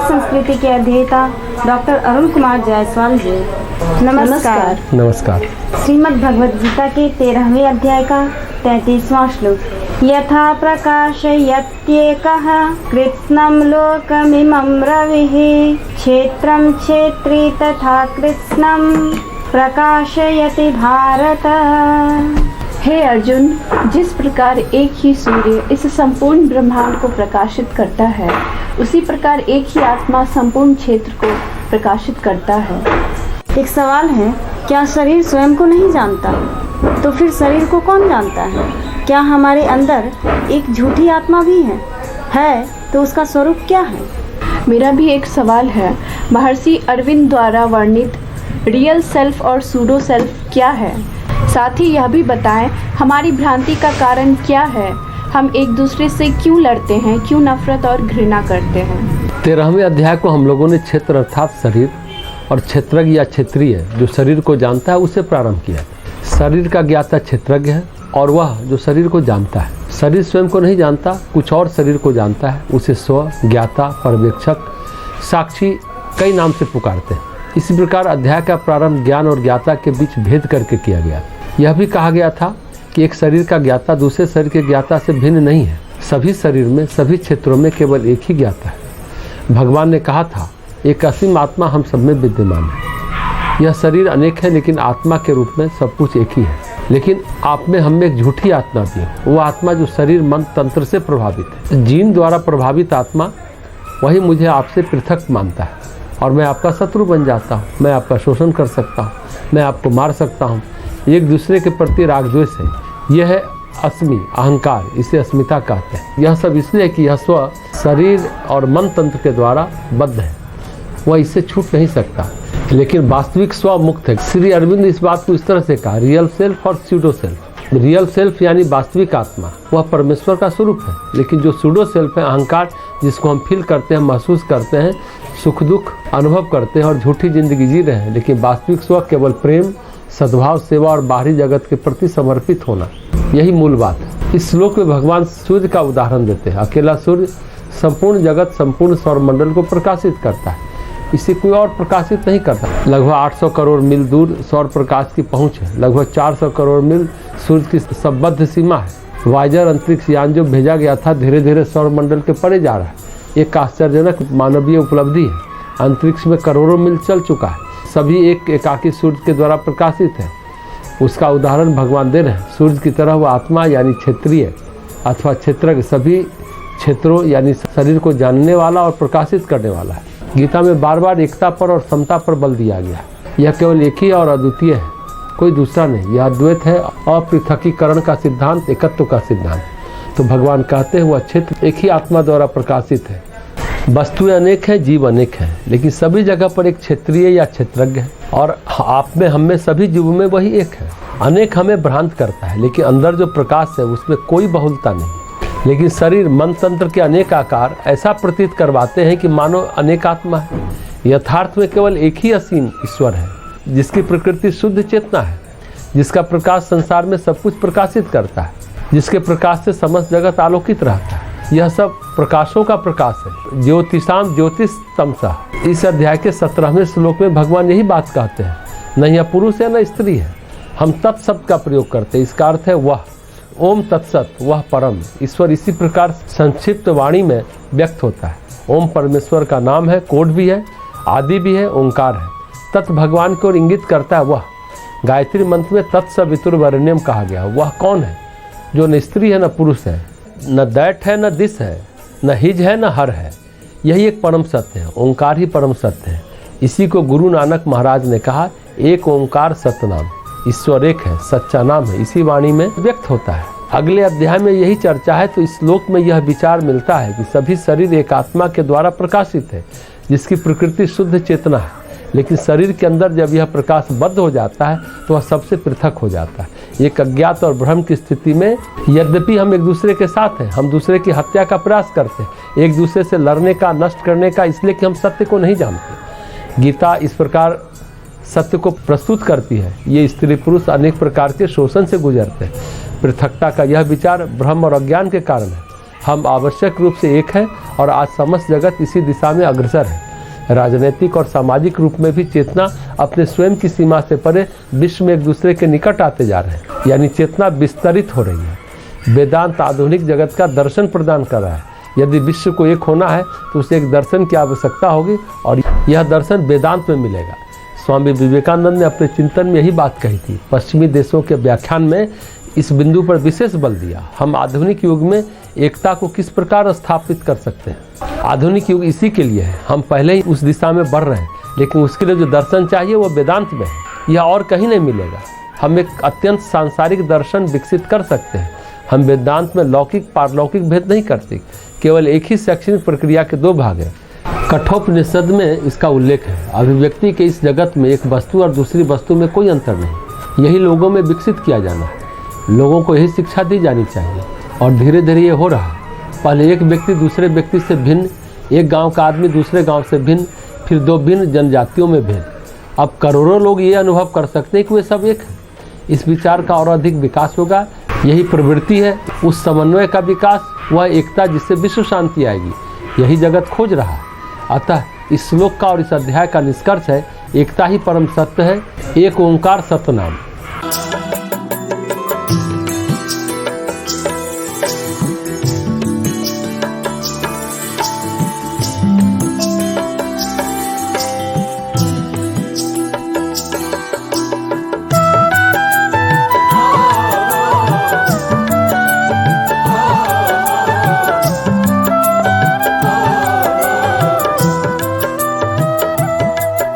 संस्कृति के अध्येता डॉक्टर अरुण कुमार जायसवाल जी, नमस्कार। नमस्कार। श्रीमद् भगवद गीता के 13वें अध्याय का 33वां श्लोक, यथा प्रकाशयत्येकः कृत्स्नं लोकमिमं रविः क्षेत्रं क्षेत्री तथा कृत्स्नं प्रकाशयति भारत। हे अर्जुन, जिस प्रकार एक ही सूर्य इस संपूर्ण ब्रह्मांड को प्रकाशित करता है, उसी प्रकार एक ही आत्मा संपूर्ण क्षेत्र को प्रकाशित करता है। एक सवाल है, क्या शरीर स्वयं को नहीं जानता? तो फिर शरीर को कौन जानता है? क्या हमारे अंदर एक झूठी आत्मा भी है तो उसका स्वरूप क्या है? मेरा भी एक सवाल है। महर्षि अरविंद द्वारा वर्णित रियल सेल्फ और सूडो सेल्फ क्या है? साथ ही यह भी बताएं, हमारी भ्रांति का कारण क्या है? हम एक दूसरे से क्यों लड़ते हैं, क्यों नफरत और घृणा करते हैं? 13वें अध्याय को हम लोगों ने क्षेत्र अर्थात शरीर और क्षेत्रज्ञ या क्षेत्रीय जो शरीर को जानता है उसे प्रारंभ किया। शरीर का ज्ञाता क्षेत्रज्ञ है और वह जो शरीर को जानता है। शरीर स्वयं को नहीं जानता, कुछ और शरीर को जानता है, उसे स्व, ज्ञाता, पर्यवेक्षक, साक्षी कई नाम से पुकारते हैं। इसी प्रकार अध्याय का प्रारंभ ज्ञान और ज्ञाता के बीच भेद करके किया गया। यह भी कहा गया था कि एक शरीर का ज्ञाता दूसरे शरीर के ज्ञाता से भिन्न नहीं है। सभी शरीर में, सभी क्षेत्रों में केवल एक ही ज्ञाता है। भगवान ने कहा था, एक असीम आत्मा हम सब में विद्यमान है। यह शरीर अनेक है लेकिन आत्मा के रूप में सब कुछ एक ही है। लेकिन आप में हम में एक झूठी आत्मा भी है, वो आत्मा जो शरीर मन तंत्र से प्रभावित है। जीन द्वारा प्रभावित आत्मा वही मुझे आपसे पृथक मानता है और मैं आपका शत्रु बन जाता हूँ। मैं आपका शोषण कर सकता हूँ, मैं आपको मार सकता हूँ। एक दूसरे के प्रति राग द्वेष है। यह है अस्मि, अहंकार, इसे अस्मिता कहते हैं। यह सब इसलिए कि यह स्व शरीर और मन तंत्र के द्वारा बद्ध है, वह इससे छूट नहीं सकता। लेकिन वास्तविक स्व मुक्त है। श्री अरविंद इस बात को इस तरह से कहा, रियल सेल्फ और सूडो सेल्फ। रियल सेल्फ यानी वास्तविक आत्मा, वह परमेश्वर का स्वरूप है। लेकिन जो सूडो सेल्फ है, अहंकार, जिसको हम फील करते हैं, महसूस करते हैं, सुख दुख अनुभव करते हैं और झूठी जिंदगी जी रहे हैं। लेकिन वास्तविक स्व केवल प्रेम, सद्भाव, सेवा और बाहरी जगत के प्रति समर्पित होना, यही मूल बात है। इस श्लोक में भगवान सूर्य का उदाहरण देते हैं। अकेला सूर्य संपूर्ण जगत, संपूर्ण सौरमंडल को प्रकाशित करता है, इसे कोई और प्रकाशित नहीं करता। लगभग 800 करोड़ मील दूर सौर प्रकाश की पहुंच है। लगभग 400 करोड़ मील सूर्य की संबद्ध सीमा है। वाइजर अंतरिक्ष यान जो भेजा गया था, धीरे धीरे सौरमंडल के परे जा रहा है। एक आश्चर्यजनक मानवीय उपलब्धि है। अंतरिक्ष में करोड़ों मील चल चुका है। सभी एक एकाकी सूर्य के द्वारा प्रकाशित है। उसका उदाहरण भगवान दे रहे हैं। सूर्य की तरह वह आत्मा यानी क्षेत्रीय अथवा क्षेत्रज्ञ, सभी क्षेत्रों यानी शरीर को जानने वाला और प्रकाशित करने वाला है। गीता में बार बार एकता पर और समता पर बल दिया गया। यह केवल एक ही और अद्वितीय है, कोई दूसरा नहीं। यह अद्वैत है, अपृथकीकरण का सिद्धांत, एकत्व का सिद्धांत। तो भगवान कहते हैं वह क्षेत्र एक ही आत्मा द्वारा प्रकाशित है। वस्तुएं अनेक हैं, जीव अनेक हैं, लेकिन सभी जगह पर एक क्षेत्रीय या क्षेत्रज्ञ है। और आप में, हम में, सभी जीवों में वही एक है। अनेक हमें भ्रांत करता है, लेकिन अंदर जो प्रकाश है उसमें कोई बहुलता नहीं। लेकिन शरीर, मन तंत्र के अनेक आकार ऐसा प्रतीत करवाते हैं कि मानो अनेक आत्मा है। यथार्थ में केवल एक ही असीम ईश्वर है, जिसकी प्रकृति शुद्ध चेतना है, जिसका प्रकाश संसार में सब कुछ प्रकाशित करता है, जिसके प्रकाश से समस्त जगत आलोकित रहता है। यह सब प्रकाशों का प्रकाश है। ज्योतिषाम ज्योतिष तमसा। इस अध्याय के 17वें श्लोक में भगवान यही बात कहते हैं। न यह पुरुष है न स्त्री है। हम तत्शब्द का प्रयोग करते हैं। इसका अर्थ है वह। ओम तत्सत, वह परम ईश्वर इसी प्रकार संक्षिप्त वाणी में व्यक्त होता है। ओम परमेश्वर का नाम है, कोड भी है, आदि भी है, ओंकार है। तत् भगवान की ओर इंगित करता है वह। गायत्री मंत्र में तत्सवितुर्वरेण्यम कहा गया। वह कौन है जो न स्त्री है न पुरुष है, न दैट है न दिस है, न हिज है न हर है। यही एक परम सत्य है। ओंकार ही परम सत्य है। इसी को गुरु नानक महाराज ने कहा, एक ओंकार सतनाम। ईश्वर एक है, सच्चा नाम है, इसी वाणी में व्यक्त होता है। अगले अध्याय में यही चर्चा है। तो इस श्लोक में यह विचार मिलता है कि सभी शरीर एक आत्मा के द्वारा प्रकाशित है, जिसकी प्रकृति शुद्ध चेतना है। लेकिन शरीर के अंदर जब यह प्रकाश बद्ध हो जाता है तो वह सबसे पृथक हो जाता है। एक अज्ञात और भ्रम की स्थिति में यद्यपि हम एक दूसरे के साथ हैं, हम दूसरे की हत्या का प्रयास करते हैं, एक दूसरे से लड़ने का, नष्ट करने का, इसलिए कि हम सत्य को नहीं जानते। गीता इस प्रकार सत्य को प्रस्तुत करती है। ये स्त्री पुरुष अनेक प्रकार के शोषण से गुजरते हैं। पृथकता का यह विचार भ्रम और अज्ञान के कारण है। हम आवश्यक रूप से एक हैं और आज समस्त जगत इसी दिशा में अग्रसर है। राजनीतिक और सामाजिक रूप में भी चेतना अपने स्वयं की सीमा से परे विश्व में एक दूसरे के निकट आते जा रहे हैं, यानी चेतना विस्तरित हो रही है। वेदांत आधुनिक जगत का दर्शन प्रदान कर रहा है। यदि विश्व को एक होना है तो उसे एक दर्शन की आवश्यकता होगी और यह दर्शन वेदांत में मिलेगा। स्वामी विवेकानंद ने अपने चिंतन में यही बात कही थी। पश्चिमी देशों के व्याख्यान में इस बिंदु पर विशेष बल दिया। हम आधुनिक युग में एकता को किस प्रकार स्थापित कर सकते हैं। आधुनिक युग इसी के लिए है। हम पहले ही उस दिशा में बढ़ रहे हैं, लेकिन उसके लिए जो दर्शन चाहिए वो वेदांत में है। यह और कहीं नहीं मिलेगा। हम एक अत्यंत सांसारिक दर्शन विकसित कर सकते हैं। हम वेदांत में लौकिक पारलौकिक भेद नहीं करते। केवल एक ही शैक्षणिक प्रक्रिया के 2 भाग हैं। कठोपनिषद में इसका उल्लेख है। अभिव्यक्ति के इस जगत में एक वस्तु और दूसरी वस्तु में कोई अंतर नहीं। यही लोगों में विकसित किया जाना है। लोगों को यही शिक्षा दी जानी चाहिए और धीरे धीरे ये हो रहा है। पहले एक व्यक्ति दूसरे व्यक्ति से भिन्न, एक गांव का आदमी दूसरे गांव से भिन्न, फिर 2 भिन्न जनजातियों में भिन्न। अब करोड़ों लोग ये अनुभव कर सकते हैं कि वे सब एक हैं। इस विचार का और अधिक विकास होगा। यही प्रवृत्ति है, उस समन्वय का विकास, वह एकता जिससे विश्व शांति आएगी। यही जगत खोज रहा है। अतः इस श्लोक का और इस अध्याय का निष्कर्ष है, एकता ही परम सत्य है। एक ओंकार सतनाम।